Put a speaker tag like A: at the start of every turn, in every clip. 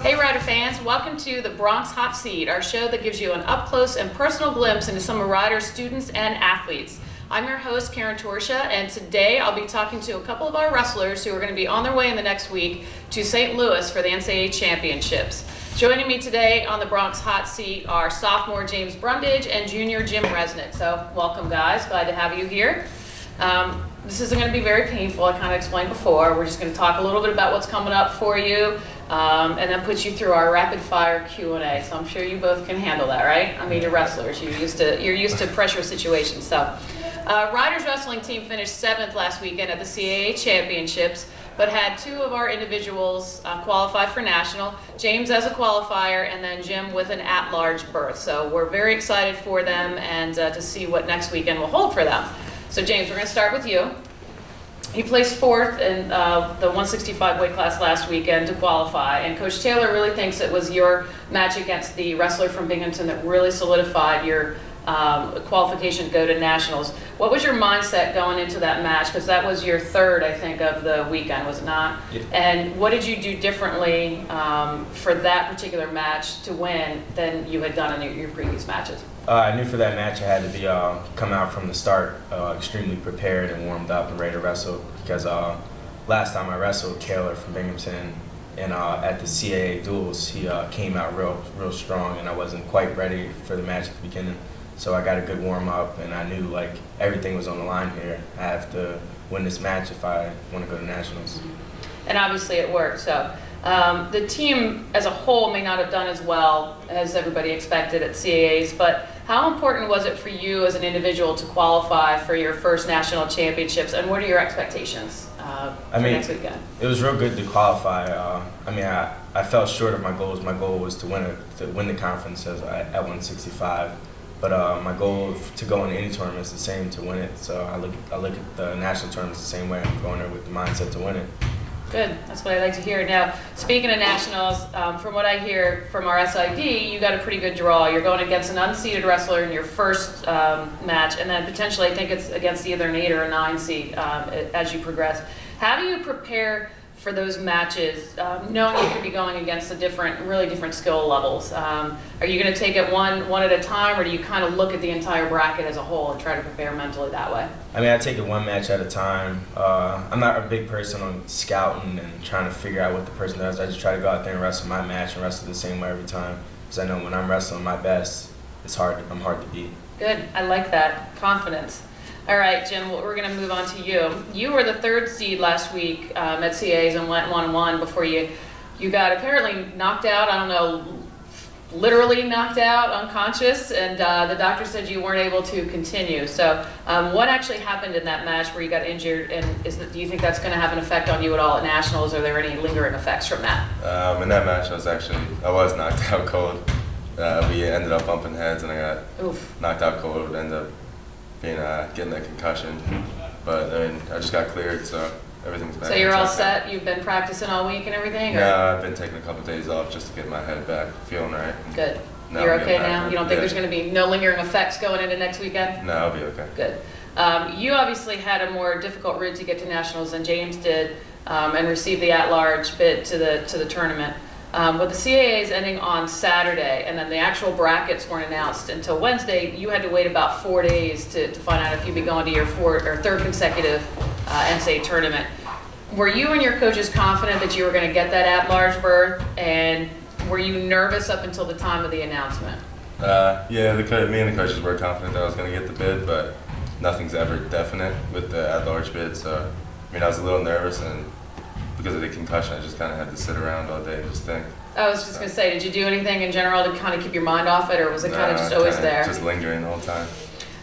A: Hey Rider fans, welcome to the Bronx Hot Seat, our show that gives you an up-close and personal glimpse into some of Rider's students and athletes. I'm your host, Karen Torsha, and today I'll be talking to a couple of our wrestlers who are going to be on their way in the next week to St. Louis for the NCAA Championships. Joining me today on the Bronx Hot Seat are sophomore James Brundage and junior Jim Resnick. So welcome guys, glad to have you here. This isn't going to be very painful, I kind of explained before. We're just going to talk a little bit about what's coming up for you. And then put you through our rapid fire Q&A. So I'm sure you both can handle that, right? I mean, you're wrestlers. You're used to pressure situations. So, Riders wrestling team finished 7th last weekend at the CAA Championships, but had two of our individuals qualify for national. James as a qualifier, and then Jim with an at-large berth. So we're very excited for them and to see what next weekend will hold for them. So James, we're going to start with you. He placed 4th in the 165 weight class last weekend to qualify, and Coach Taylor really thinks it was your match against the wrestler from Binghamton that really solidified your qualification to go to nationals. What was your mindset going into that match? Because that was your 3rd, I think, of the weekend, was it not? Yeah. And what did you do differently for that particular match to win than you had done in your previous matches?
B: I knew for that match I had to be come out from the start extremely prepared and warmed up and ready to wrestle, because last time I wrestled Taylor from Binghamton and at the CAA duels, he came out real strong, and I wasn't quite ready for the match at the beginning. So I got a good warm up, and I knew like everything was on the line here. I have to win this match if I want to go to nationals.
A: And obviously it worked. So the team as a whole may not have done as well as everybody expected at CAAs, but how important was it for you as an individual to qualify for your first national championships, and what are your expectations for next weekend?
B: It was real good to qualify. I fell short of my goals. My goal was to win the conference at 165. But my goal to go in any tournament is the same, to win it. So I look at the national tournaments the same way. I'm going there with the mindset to win it.
A: Good. That's what I like to hear. Now, speaking of nationals, from what I hear from our SID, you got a pretty good draw. You're going against an unseeded wrestler in your first match, and then potentially I think it's against either an 8 or a 9 seed as you progress. How do you prepare for those matches, knowing you could be going against really different skill levels? Are you going to take it one at a time, or do you kind of look at the entire bracket as a whole and try to prepare mentally that way?
B: I take it one match at a time. I'm not a big person on scouting and trying to figure out what the person does. I just try to go out there and wrestle my match and wrestle the same way every time, because I know when I'm wrestling my best, I'm hard to beat. Good.
A: I like that confidence. All right, Jim, we're going to move on to you. You were the 3rd seed last week at CAAs and went 1-1 before you got apparently knocked out. I don't know, literally knocked out, unconscious, and the doctor said you weren't able to continue. So what actually happened in that match where you got injured, and do you think that's going to have an effect on you at all at nationals? Are there any lingering effects from that?
C: In that match, I was knocked out cold. We ended up bumping heads, and I got knocked out cold. It ended up getting that concussion, but I just got cleared, so everything's back.
A: So you're all set? You've been practicing all week and everything?
C: No, I've been taking a couple of days off just to get my head back, feeling right.
A: Good. You're okay now? You don't think there's going to be no lingering effects going into next weekend?
C: No, I'll be okay.
A: Good. You obviously had a more difficult route to get to nationals than James did, and received the at-large bid to the tournament. With the CAAs ending on Saturday, and then the actual brackets weren't announced until Wednesday, you had to wait about 4 days to find out if you'd be going to your 3rd consecutive NCAA tournament. Were you and your coaches confident that you were going to get that at-large berth, and were you nervous up until the time of the announcement?
C: Yeah, me and the coaches were confident that I was going to get the bid, but nothing's ever definite with the at-large bid. So, I was a little nervous, and because of the concussion, I just kind of had to sit around all day and just think.
A: I was just going to say, did you do anything in general to kind of keep your mind off it, or was it kind of just always there?
C: Just lingering the whole time.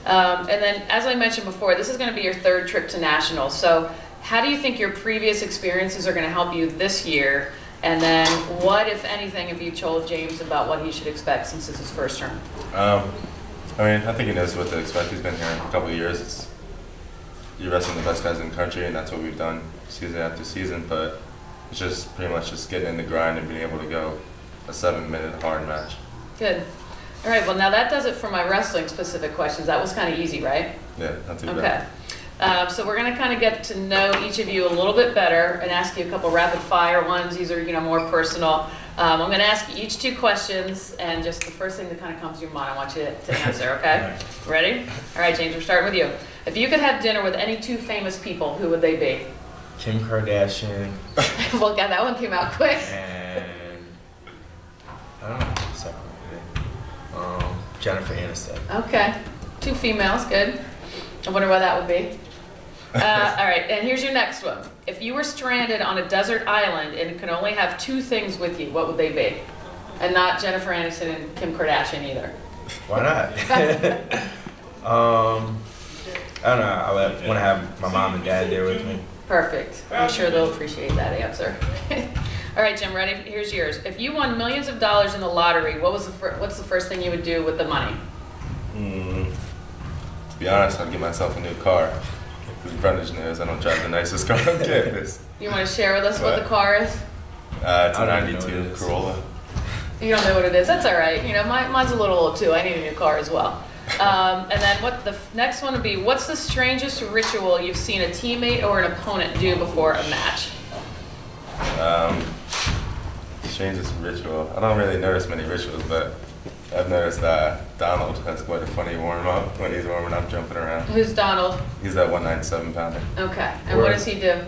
A: And then, as I mentioned before, this is going to be your 3rd trip to nationals. So how do you think your previous experiences are going to help you this year? And then what, if anything, have you told James about what he should expect since it's his first term?
C: I think he knows what to expect. He's been here a couple of years. You're wrestling the best guys in the country, and that's what we've done season after season, but it's just pretty much just getting in the grind and being able to go a 7-minute hard match.
A: Good. All right, well now that does it for my wrestling specific questions. That was kind of easy, right?
C: Yeah, not too bad.
A: Okay. So we're going to kind of get to know each of you a little bit better and ask you a couple rapid fire ones. These are, more personal. I'm going to ask you each 2 questions, and just the first thing that kind of comes to your mind, I want you to answer, okay? Ready? All right, James, we're starting with you. If you could have dinner with any 2 famous people, who would they be?
B: Kim Kardashian
A: Well, God, that one came out quick.
B: and I don't know the second one. Jennifer Aniston.
A: Okay, 2 females, good. I wonder why that would be. All right, and here's your next one. If you were stranded on a desert island and could only have 2 things with you, what would they be? And not Jennifer Aniston and Kim Kardashian either.
B: Why not? I don't know. I want to have my mom and dad there with me.
A: Perfect. I'm sure they'll appreciate that answer. All right, Jim, ready? Here's yours. If you won millions of dollars in the lottery, what's the first thing you would do with the money?
C: To be honest, I'd get myself a new car. Because Brundage knows I don't drive the nicest car on campus.
A: You want to share with us what the car is?
C: It's
B: I
C: a
B: don't even know what it
C: 92
B: is.
C: Corolla.
A: You don't know what it is. That's all right. You know, mine's a little old too. I need a new car as well. And then what the next one would be, what's the strangest ritual you've seen a teammate or an opponent do before a match?
C: Strangest ritual. I don't really notice many rituals, but I've noticed that Donald has quite a funny warm-up when he's warming up, jumping around.
A: Who's Donald?
C: He's that 197-pounder.
A: Okay. And what does he do?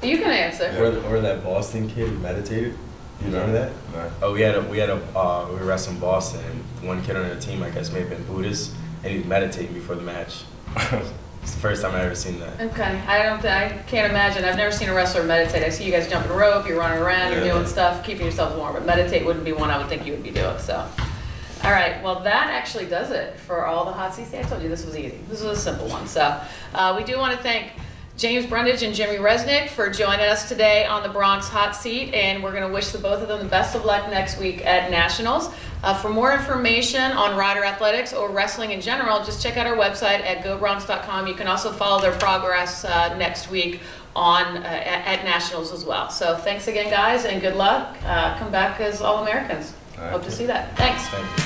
A: You can answer.
D: Or that Boston kid who meditated. You remember that?
C: No.
B: Oh, we were wrestling Boston, and one kid on the team, I guess, may have been Buddhist, and he was meditating before the match. It's the first time I've ever seen that.
A: Okay. I can't imagine. I've never seen a wrestler meditate. I see you guys jumping rope, you're running around, you're
C: Yeah.
A: doing stuff, keeping yourselves warm, but meditate wouldn't be one I would think you would be doing, so. All right, well, that actually does it for all the hot seats. I told you this was easy. This was a simple one. So we do want to thank James Brundage and Jimmy Resnick for joining us today on the Bronx Hot Seat, and we're going to wish the both of them the best of luck next week at Nationals. For more information on Rider Athletics or wrestling in general, just check out our website at gobronx.com. You can also follow their progress next week on at Nationals as well. So thanks again, guys, and good luck. Come back as All-Americans.
C: All right.
A: Hope to see that. Thanks.
B: Thank you.